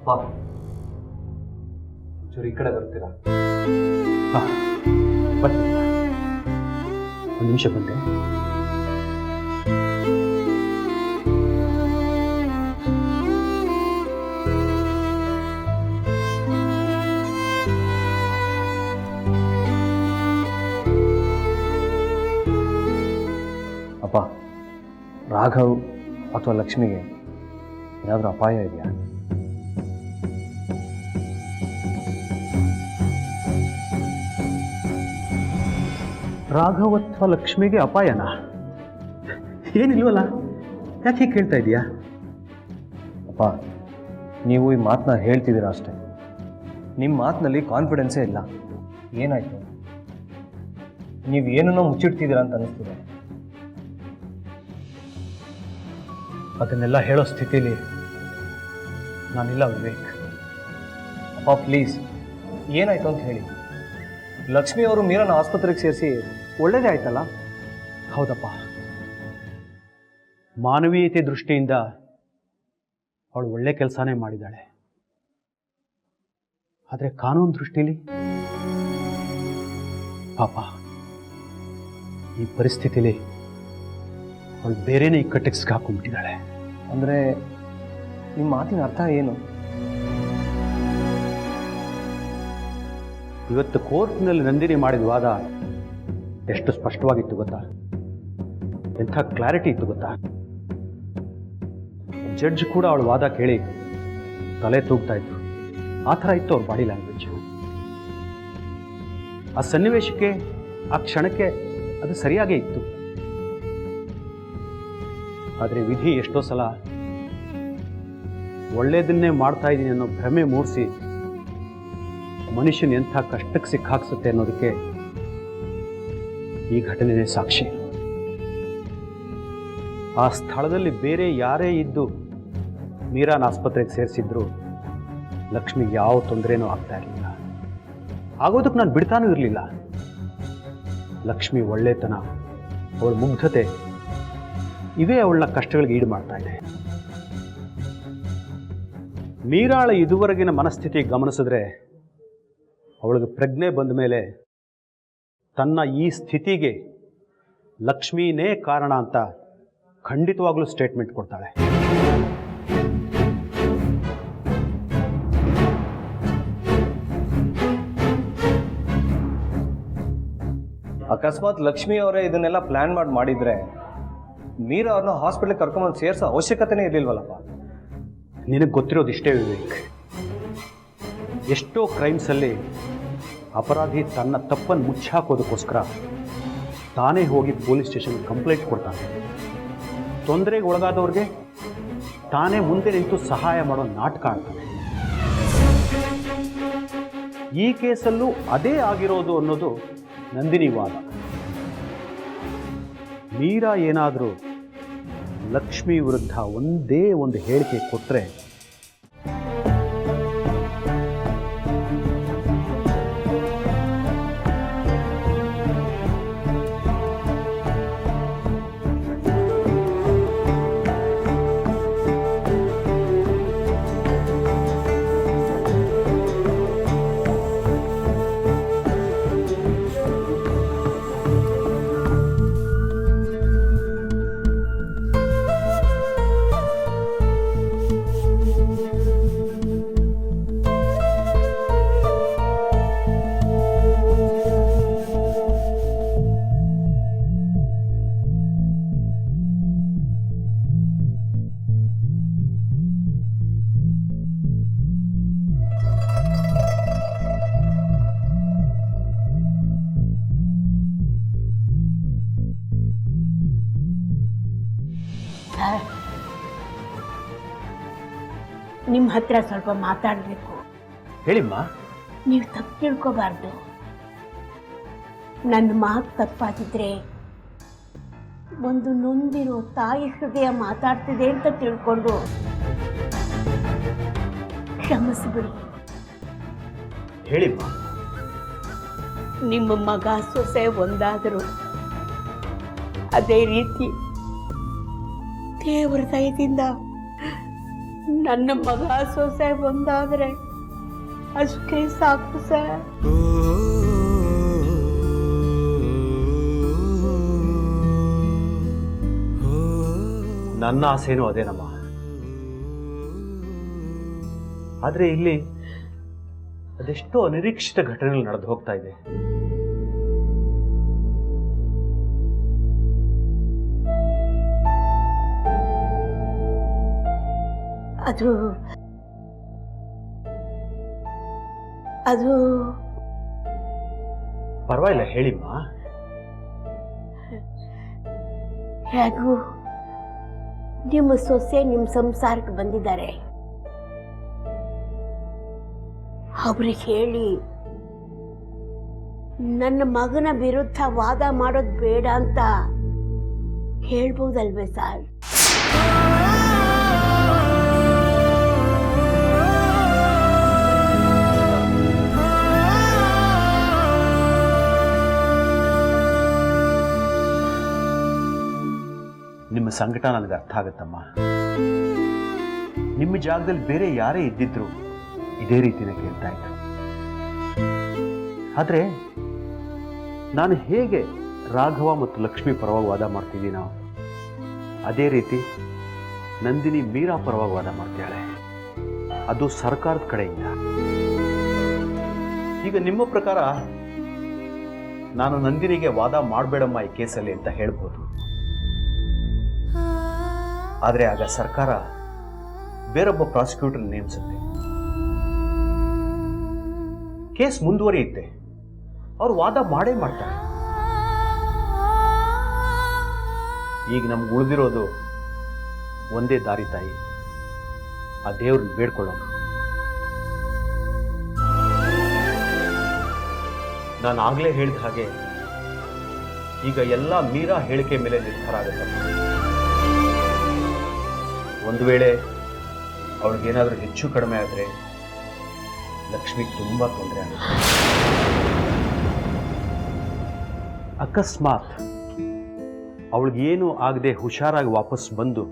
ಅಪ್ಪ ಚೂರು ಈ ಕಡೆ ಬರ್ತೀರಾ? ಬರ್ತೀನಿ, ಒಂದು ನಿಮಿಷ ಬಂದೆ. ಅಪ್ಪ, ರಾಘವ್ ಅಥವಾ ಲಕ್ಷ್ಮಿಗೆ ಏನಾದರೂ ಅಪಾಯ ಇದೆಯಾ? ರಾಘವ್ ಅಥವಾ ಲಕ್ಷ್ಮಿಗೆ ಅಪಾಯನಾ? ಏನಿಲ್ವಲ್ಲ, ಯಾಕೆ ಹೀಗೆ ಕೇಳ್ತಾ ಇದೀಯಾ? ಅಪ್ಪ, ನೀವು ಈ ಮಾತನ್ನ ಹೇಳ್ತಿದ್ದೀರಾ ಅಷ್ಟೇ, ನಿಮ್ಮ ಮಾತಿನಲ್ಲಿ ಕಾನ್ಫಿಡೆನ್ಸೇ ಇಲ್ಲ. ಏನಾಯ್ತು? ನೀವು ಏನನ್ನೋ ಮುಚ್ಚಿಡ್ತಿದ್ದೀರಾ ಅಂತ ಅನ್ನಿಸ್ತಿದೆ. ಅದನ್ನೆಲ್ಲ ಹೇಳೋ ಸ್ಥಿತಿಲಿ ನಾನಿಲ್ಲ ವಿವೇಕ್. ಅಪ್ಪ ಪ್ಲೀಸ್, ಏನಾಯ್ತು ಅಂತ ಹೇಳಿ. ಲಕ್ಷ್ಮಿ ಅವರು ಮೀರನ ಆಸ್ಪತ್ರೆಗೆ ಸೇರಿಸಿ ಒಳ್ಳೇದೇ ಆಯ್ತಲ್ಲ? ಹೌದಪ್ಪ, ಮಾನವೀಯತೆ ದೃಷ್ಟಿಯಿಂದ ಅವಳು ಒಳ್ಳೆ ಕೆಲಸನೇ ಮಾಡಿದ್ದಾಳೆ. ಆದರೆ ಕಾನೂನು ದೃಷ್ಟಿಲಿ ಪಾಪ ಈ ಪರಿಸ್ಥಿತಿಲಿ ಅವಳು ಬೇರೆನೇ ಇಕ್ಕಟ್ಟಿಗೆ ಸಿಕ್ಕಾಕೊಂಡ್ಬಿಟ್ಟಿದ್ದಾಳೆ. ಅಂದರೆ ನಿಮ್ಮ ಮಾತಿನ ಅರ್ಥ ಏನು? ಇವತ್ತು ಕೋರ್ಟ್ನಲ್ಲಿ ನಂದಿನಿ ಮಾಡಿದ ವಾದ ಎಷ್ಟು ಸ್ಪಷ್ಟವಾಗಿತ್ತು ಗೊತ್ತಾ? ಎಂಥ ಕ್ಲಾರಿಟಿ ಇತ್ತು ಗೊತ್ತಾ? ಜಡ್ಜ್ ಕೂಡ ಅವಳ ವಾದ ಕೇಳಿ ತಲೆ ತೂಗ್ತಾ ಇತ್ತು. ಆ ಥರ ಇತ್ತು ಅವ್ರ ಬಾಡಿ ಲ್ಯಾಂಗ್ವೇಜ್. ಆ ಸನ್ನಿವೇಶಕ್ಕೆ, ಆ ಕ್ಷಣಕ್ಕೆ ಅದು ಸರಿಯಾಗೇ ಇತ್ತು. ಆದರೆ ವಿಧಿ ಎಷ್ಟೋ ಸಲ ಒಳ್ಳೆಯದನ್ನೇ ಮಾಡ್ತಾ ಇದ್ದೀನಿ ಅನ್ನೋ ಭ್ರಮೆ ಮೂಡಿಸಿ ಮನುಷ್ಯನ ಎಂಥ ಕಷ್ಟಕ್ಕೆ ಸಿಕ್ಕಾಕ್ಸುತ್ತೆ ಅನ್ನೋದಕ್ಕೆ ಈ ಘಟನೆನೇ ಸಾಕ್ಷಿ. ಆ ಸ್ಥಳದಲ್ಲಿ ಬೇರೆ ಯಾರೇ ಇದ್ದು ಮೀರಾನ ಆಸ್ಪತ್ರೆಗೆ ಸೇರಿಸಿದ್ರು ಲಕ್ಷ್ಮಿಗೆ ಯಾವ ತೊಂದರೆನೂ ಆಗ್ತಾ ಇರಲಿಲ್ಲ. ಆಗೋದಕ್ಕೆ ನಾನು ಬಿಡ್ತಾನೂ ಇರಲಿಲ್ಲ. ಲಕ್ಷ್ಮಿ ಒಳ್ಳೆತನ, ಅವಳ ಮುಗ್ಧತೆ ಇವೇ ಅವಳನ್ನ ಕಷ್ಟಗಳಿಗೆ ಈಡು ಮಾಡ್ತಾ ಇದೆ. ಮೀರಾಳ ಇದುವರೆಗಿನ ಮನಸ್ಥಿತಿ ಗಮನಿಸಿದ್ರೆ ಅವಳಿಗೆ ಪ್ರಜ್ಞೆ ಬಂದ ಮೇಲೆ ತನ್ನ ಈ ಸ್ಥಿತಿಗೆ ಲಕ್ಷ್ಮೀನೇ ಕಾರಣ ಅಂತ ಖಂಡಿತವಾಗ್ಲೂ ಸ್ಟೇಟ್ಮೆಂಟ್ ಕೊಡ್ತಾಳೆ. ಅಕಸ್ಮಾತ್ ಲಕ್ಷ್ಮಿ ಅವರೇ ಇದನ್ನೆಲ್ಲ ಪ್ಲಾನ್ ಮಾಡಿದ್ರೆ ಮೀರಾ ಅವ್ರನ್ನ ಹಾಸ್ಪಿಟ್ಲಿಗೆ ಕರ್ಕೊಂಬಂದು ಸೇರಿಸೋ ಅವಶ್ಯಕತೆನೇ ಇರಲಿಲ್ವಲ್ಲಪ್ಪ. ನಿನಗೆ ಗೊತ್ತಿರೋದಿಷ್ಟೇ ವಿವೇಕ್, ಎಷ್ಟೋ ಕ್ರೈಮ್ಸಲ್ಲಿ ಅಪರಾಧಿ ತನ್ನ ತಪ್ಪನ್ನು ಮುಚ್ಚಾಕೋದಕ್ಕೋಸ್ಕರ ತಾನೇ ಹೋಗಿ ಪೊಲೀಸ್ ಸ್ಟೇಷನ್ಗೆ ಕಂಪ್ಲೇಂಟ್ ಕೊಡ್ತಾನೆ. ತೊಂದರೆಗೆ ಒಳಗಾದವ್ರಿಗೆ ತಾನೇ ಮುಂದೆ ನಿಂತು ಸಹಾಯ ಮಾಡೋ ನಾಟಕ ಆಡ್ತಾನೆ. ಈ ಕೇಸಲ್ಲೂ ಅದೇ ಆಗಿರೋದು ಅನ್ನೋದು ನಂದಿನಿ ವಾದ. ಮೀರಾ ಏನಾದರೂ ಲಕ್ಷ್ಮಿ ವಿರುದ್ಧ ಒಂದೇ ಒಂದು ಹೇಳಿಕೆ ಕೊಟ್ಟರೆ ನಿಮ್ಮ ಹತ್ರ ಸ್ವಲ್ಪ ಮಾತಾಡಬೇಕು. ಹೇಳಿಮ್ಮ. ನೀವು ತಪ್ಪು ತಿಳ್ಕೋಬಾರ್ದು. ನನ್ನ ಮಾತು ತಪ್ಪಾಗಿದ್ರೆ ಒಂದು ನೊಂದಿರೋ ತಾಯಿ ಹೃದಯ ಮಾತಾಡ್ತಿದೆ ಅಂತ ತಿಳ್ಕೊಂಡು ಕ್ಷಮಿಸ್ಬಿಡಿ. ಹೇಳಿಮ್ಮ. ನಿಮ್ಮ ಮಗ ಸೊಸೆ ಒಂದಾದರು ಅದೇ ರೀತಿ ದೇವರ ದಯದಿಂದ ನನ್ನ ಮಗ ಸೊಸೆ ಒಂದಾದ್ರೆ ಅಷ್ಟೇ ಸಾಕು ಸರ್. ನನ್ನ ಆಸೆನೂ ಅದೇನಮ್ಮ. ಆದರೆ ಇಲ್ಲಿ ಅದೆಷ್ಟೋ ಅನಿರೀಕ್ಷಿತ ಘಟನೆಗಳು ನಡೆದು ಹೋಗ್ತಾ ಇದೆ. ಅದು ಅದು ಪರವಾಗಿಲ್ಲ ಹೇಳಿಮ್ಮ. ಹೇಗೂ ನಿಮ್ಮ ಸೊಸೆ ನಿಮ್ಮ ಸಂಸಾರಕ್ಕೆ ಬಂದಿದ್ದಾರೆ. ಅವ್ರಿಗೆ ಹೇಳಿ ನನ್ನ ಮಗನ ವಿರುದ್ಧ ವಾದ ಮಾಡೋದು ಬೇಡ ಅಂತ ಹೇಳ್ಬೋದಲ್ವೇ ಸರ್? ನಿಮ್ಮ ಸಂಕಟ ನನಗೆ ಅರ್ಥ ಆಗುತ್ತಮ್ಮ. ನಿಮ್ಮ ಜಾಗದಲ್ಲಿ ಬೇರೆ ಯಾರೇ ಇದ್ದಿದ್ರು ಇದೇ ರೀತಿನೇ ಕೇಳ್ತಾ ಇದ್ರು. ಆದರೆ ನಾನು ಹೇಗೆ ರಾಘವ ಮತ್ತು ಲಕ್ಷ್ಮಿ ಪರವಾಗಿ ವಾದ ಮಾಡ್ತಿದ್ದೀನೋ ಅದೇ ರೀತಿ ನಂದಿನಿ ಮೀರಾ ಪರವಾಗಿ ವಾದ ಮಾಡ್ತಾಳೆ. ಅದು ಸರ್ಕಾರದ ಕಡೆಯಿಂದ. ಈಗ ನಿಮ್ಮ ಪ್ರಕಾರ ನಾನು ನಂದಿನಿಗೆ ವಾದ ಮಾಡಬೇಡಮ್ಮ ಈ ಕೇಸಲ್ಲಿ ಅಂತ ಹೇಳ್ಬೋದು. ಆದರೆ ಆಗ ಸರ್ಕಾರ ಬೇರೊಬ್ಬ ಪ್ರಾಸಿಕ್ಯೂಟರ್ ನೇಮಿಸುತ್ತೆ, ಕೇಸ್ ಮುಂದುವರಿಯುತ್ತೆ, ಅವ್ರು ವಾದ ಮಾಡೇ ಮಾಡ್ತಾರೆ. ಈಗ ನಮ್ಗೆ ಉಳಿದಿರೋದು ಒಂದೇ ದಾರಿ ತಾಯಿ, ಆ ದೇವ್ರನ್ನ ಬೇಡ್ಕೊಳ್ಳೋದು. ನಾನು ಆಗಲೇ ಹೇಳಿದ ಹಾಗೆ ಈಗ ಎಲ್ಲ ಮೀರಾ ಹೇಳಿಕೆ ಮೇಲೆ ನಿರ್ಧಾರ ಆಗುತ್ತಮ್ಮ. ಒಂದು ವೇಳೆ ಅವಳಿಗೇನಾದರೂ ಹೆಚ್ಚು ಕಡಿಮೆ ಆದರೆ ಲಕ್ಷ್ಮಿಗೆ ತುಂಬ ತೊಂದರೆ ಆಗುತ್ತೆ. ಅಕಸ್ಮಾತ್ ಅವಳಿಗೇನು ಆಗದೆ ಹುಷಾರಾಗಿ ವಾಪಸ್ ಬಂದು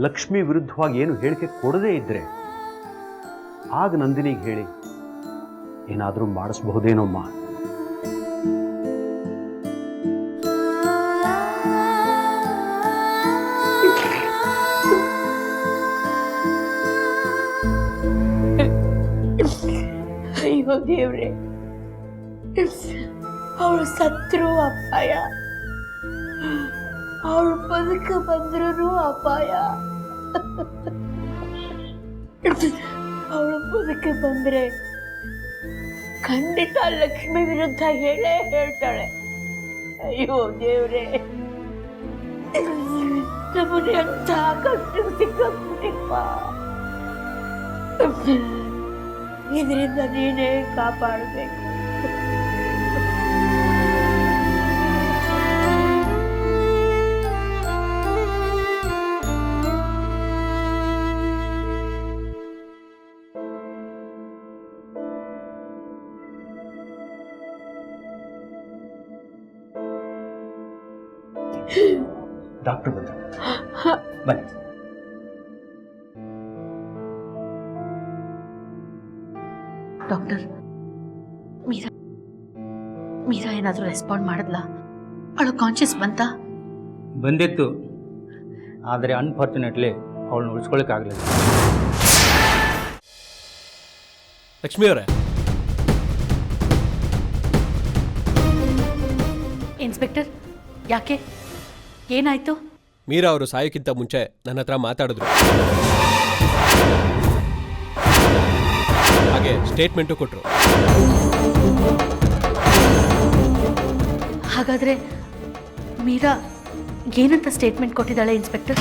ಲಕ್ಷ್ಮಿ ವಿರುದ್ಧವಾಗಿ ಏನು ಹೇಳಿಕೆ ಕೊಡದೇ ಇದ್ರೆ ಆಗ ನಂದಿನಿಗೆ ಹೇಳಿ ಏನಾದರೂ ಮಾಡಿಸಬಹುದೇನೋಮ್ಮ. ಅಯ್ಯೋ ದೇವ್ರೆ, ಅವಳು ಸತ್ರು ಅಪಾಯ, ಅವಳು ಬದುಕ ಬಂದ್ರೂ ಅಪಾಯ. ಅವಳು ಬದುಕ ಬಂದ್ರೆ ಖಂಡಿತ ಲಕ್ಷ್ಮಿ ವಿರುದ್ಧ ಹೇಳೇ ಹೇಳ್ತಾಳೆ. ಅಯ್ಯೋ ದೇವ್ರೆ, ನಮ್ಮನೆ ಅಂತ ಕಷ್ಟ ಸಿಕ್ಕಿಪ್ಪ. ಇದರಿಂದ ನೀನೇ ಕಾಪಾಡಬೇಕು. ಡಾಕ್ಟರ್ ಬಂದ ಬನ್ನಿ. ಡಾಕ್ಟರ್, ಮೀರಾ ಏನಾದರೂ ರೆಸ್ಪಾಂಡ್ ಮಾಡಿದ್ಲಾ? ಅವಳು ಕಾನ್ಷಿಯಸ್ ಬಂತಾ? ಬಂದಿತ್ತು, ಆದರೆ ಅನ್ಫಾರ್ಚುನೇಟ್ಲಿ ಅವಳನ್ನ ಉಳಿಸ್ಕೊಳ್ಳೋಕ್ಕಾಗಲಿಲ್ಲ. ಲಕ್ಷ್ಮಿ ಅವರೇ, ಇನ್ಸ್ಪೆಕ್ಟರ್, ಯಾಕೆ, ಏನಾಯ್ತು? ಮೀರಾ ಅವರು ಸಾಯೋಕ್ಕಿಂತ ಮುಂಚೆ ನನ್ನ ಹತ್ರ ಮಾತಾಡಿದ್ರು, ಹಾಗೆ ಸ್ಟೇಟ್ಮೆಂಟು ಕೊಟ್ಟರು. ಹಾಗಾದ್ರೆ ಮೀರಾ ಏನಂತ ಸ್ಟೇಟ್ಮೆಂಟ್ ಕೊಟ್ಟಿದ್ದಾಳೆ ಇನ್ಸ್ಪೆಕ್ಟರ್?